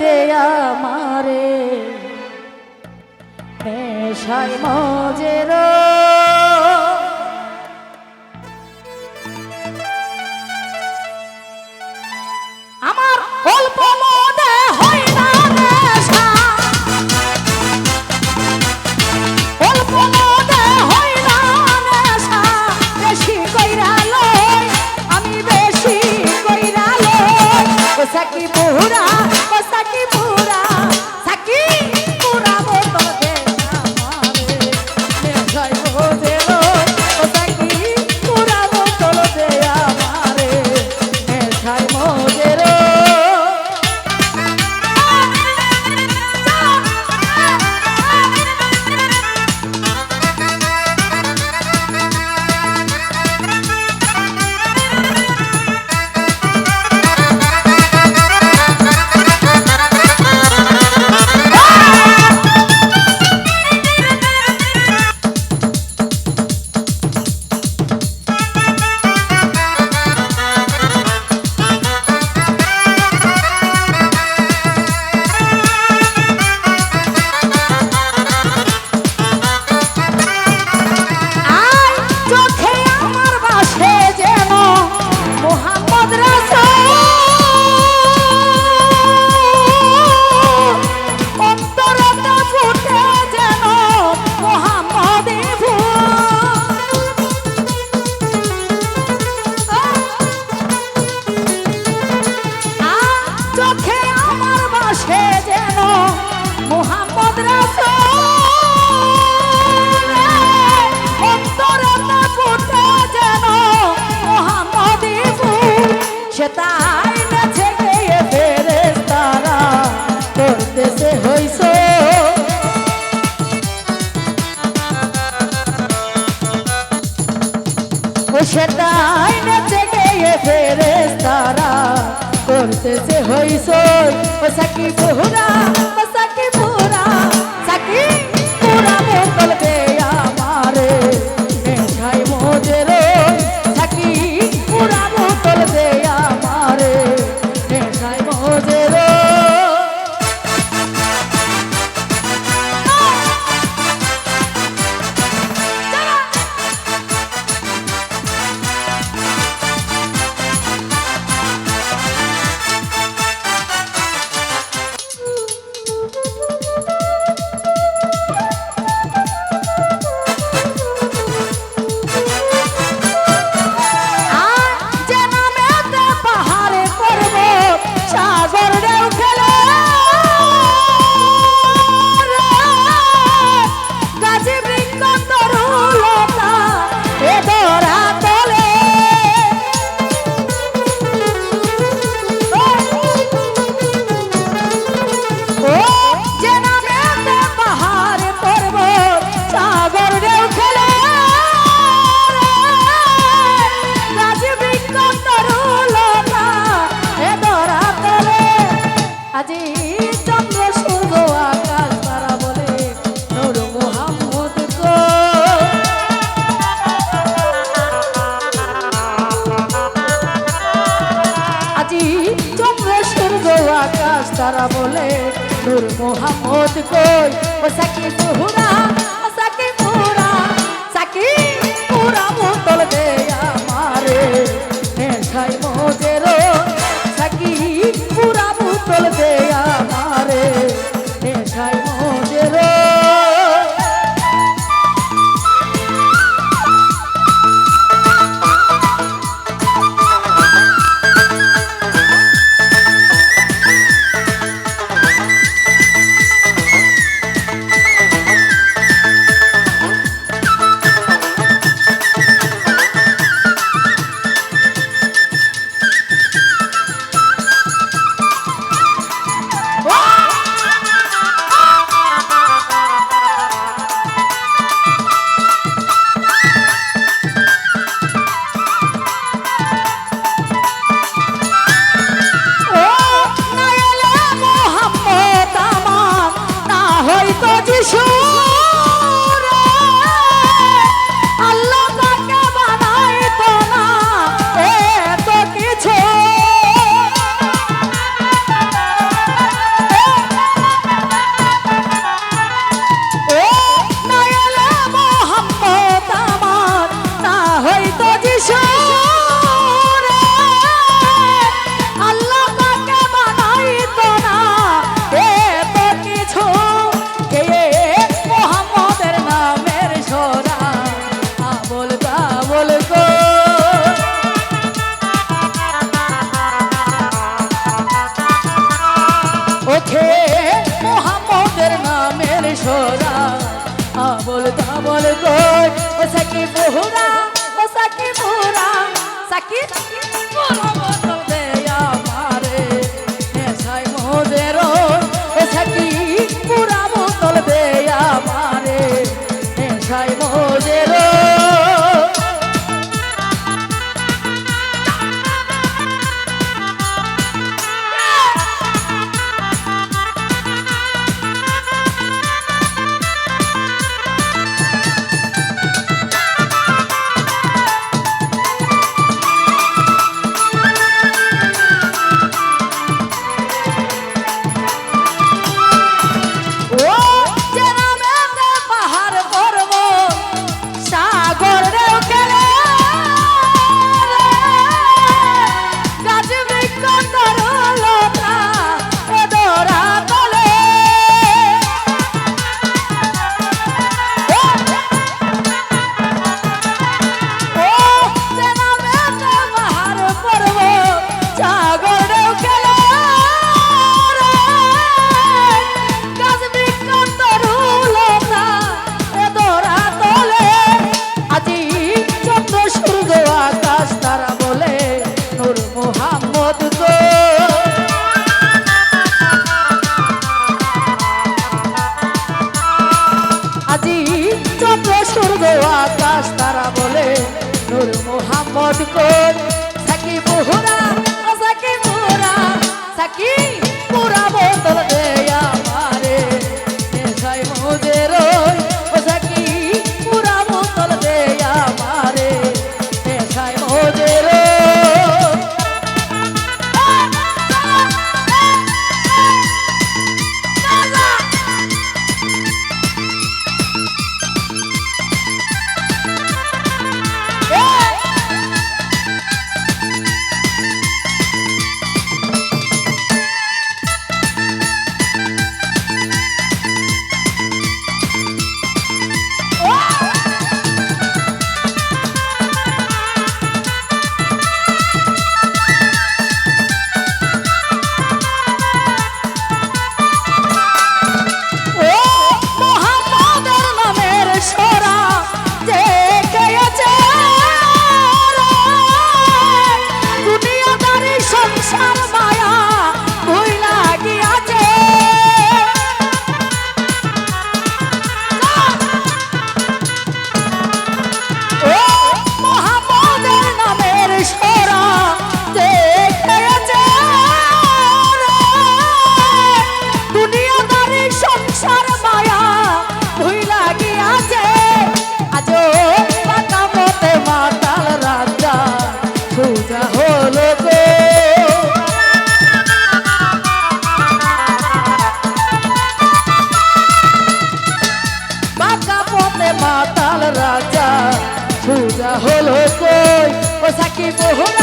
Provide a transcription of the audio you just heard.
দেয়া মারে নেশায় মজের আমার অল্প মদে হয় না নেশা অল্প মদে হয় না নেশা বেশি কইরা লই আমি বেশি কইরা লই সাকি পুরা সাকি পুরা সাকি পুরা বোতল দে আমারে নেশায় মজে লই সাকি পুরা বোতল দে আমারে নেশায় মজে সেটাই নেচে গিয়ে ফেরেশতারা করতেছে হইসই ও সাকি পুরা ও সাকি পুরা সাকি পুরা বোতল দে আমারে নেশায় মজে রই সাকি পুরা বোতল দে আমারে নেশায় মজে রই তারা বলে নূর মোহাম্মদ কই ও সাকি পুরা ও সাকি পুরা সাকি পুরা বোতল দে আমারে নেশায় মজে রই সাকি পুরা বোতল দে আমারে নেশায় মজে রই জোড়া আবল তাবল কই ও সাকি বহুরা ও সাকি বহুরা সাকি পুরা বোতল দে আমারে নেশায় মজে রই ও সাকি পুরা বোতল দে আমারে নেশায় মজে রই আকাশ তারা বলে নূর মোহাম্মদ কোন সাকি বহুরা সাকি পুরা সাকি পুরা বোতল দে আমারে নেশায় মজে রই ও সাকি পুরা বোতল দে আমারে নেশায় মজে রই মাতাল রাজা সুজা হলো কই ও সাকি বহুরা